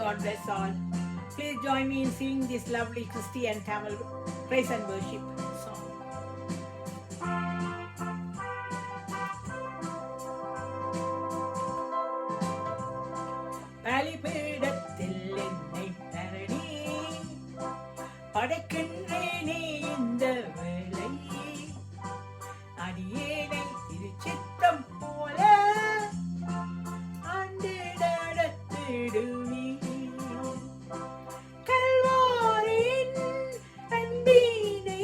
God bless all. Please join me in singing this lovely Christy and Tamil praise and worship song. பலிபீடத்தில் என்னை தரணி படைக்கின்றேனே இந்த வேளை அடியேனை திருச்சித்தம் போல ஆண்டிட நடத்திடுவே கல்வாரின் அன்பினை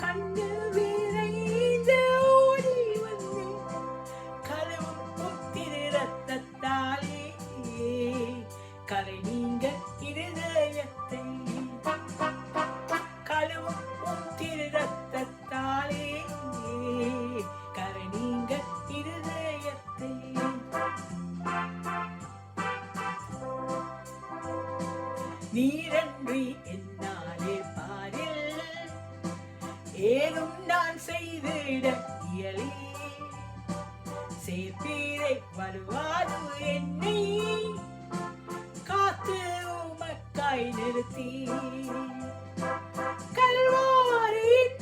கண்டு விரைந்து ஓடி வந்தேன் கழுவும் திரு ரத்தத்தாலே கரை நீங்க இருதயத்தை கழுவும் திரு ரத்தத்தாலே கரை நீங்க இருதயத்தை நீரன்றி என்னாலே பாரில் ஏதும் நான் செய்திட இயலே சேர்ப்பீரை வருவாது என்னை காத்து உமக்காய் நிறுத்தி கல்வாரின்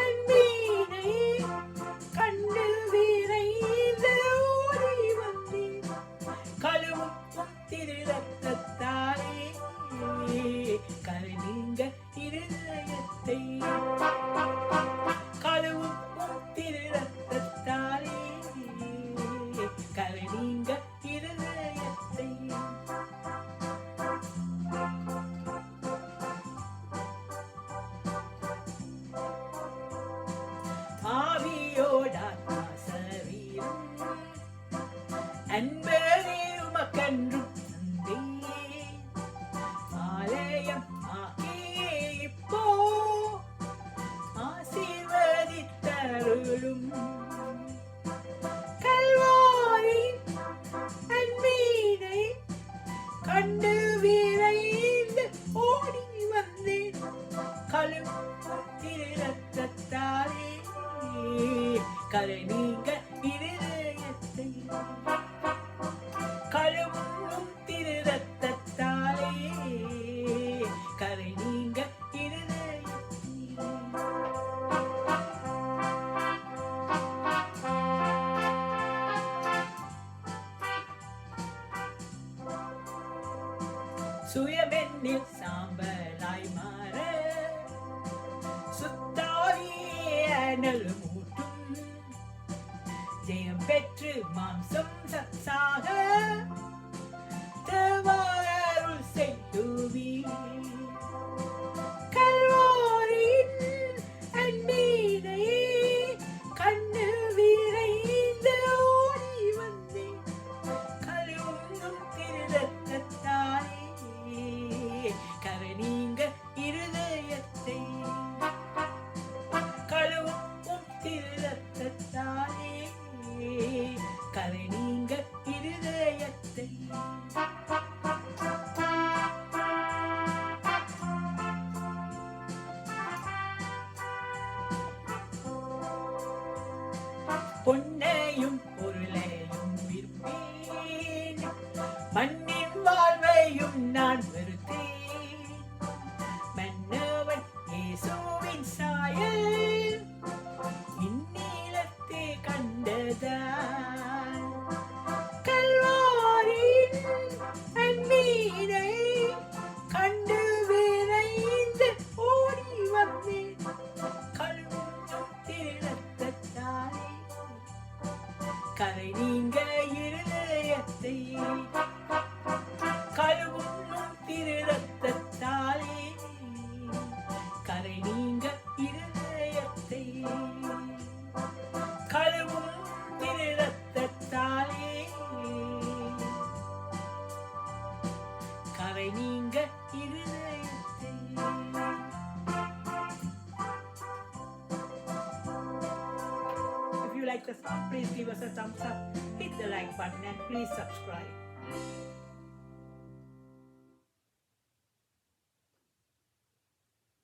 அன்பினை கண்டு விரைந்து ஓடி வந்தேன் கழுவும் திரு ரத்தத்தாலே கரை நீங்க இருதயத்தை கழுவும் திரு ரத்தத்தாலே கரை நீங்க இருதயத்தை ஆவியோடாத்மா சரீரம் அன்பரே உமக்கன்றும் தந்தேன் ஆலயம் ஆக்கியே இப்போ ஆசீர்வதித்தருளும் கல்வாரின் அன்பினை கண்டு விரைந்து ஓடி வந்தேன் கழுவும் திரு ரத்தத்தாலே கரை நீங்க இருதயத்தை கழுவும் திரு ரத்தத்தாலே கரை நீங்க இருதயத்தை சுயமென்னில் சாம்பலாய் மாற சுத்தாவியே அனல் மூட்டும் ஜெயம் பெற்று மாம்சம் சத்சாக தேவாருள் செய்துவி கல்வாரின் அன்பினை கண்ணு விரைந்து ஓடி வந்தேன் கழுவும் திரு ரத்தத்தாலே கரை நீங்க இருதயத்தை கழுவும் திரு ரத்தத்தாலே கரை நீங்க இருதயத்தை பொன்னையும் பொருளையும் விரும்பேன் மண்ணின் வாழ்வையும் நான் வெறுத்தேன் மன்னவன் இயேசுவின் சாயல் இந்நீலத்தை கண்டதால் கல்வாரின் அன்பினை கண்டு விரைந்து ஓடி வந்தேன் கழுவும் திரு ரத்தத்தாலே கரை நீங்க இருதயத்தை கழுவும் திரு ரத்தத்தாலே கரை நீங்க இருதயத்தை கழுவும் திரு ரத்தத்தாலே கரை நீங்க இருதயத்தை If you like the song, please give us a thumbs up, hit the like button and please subscribe.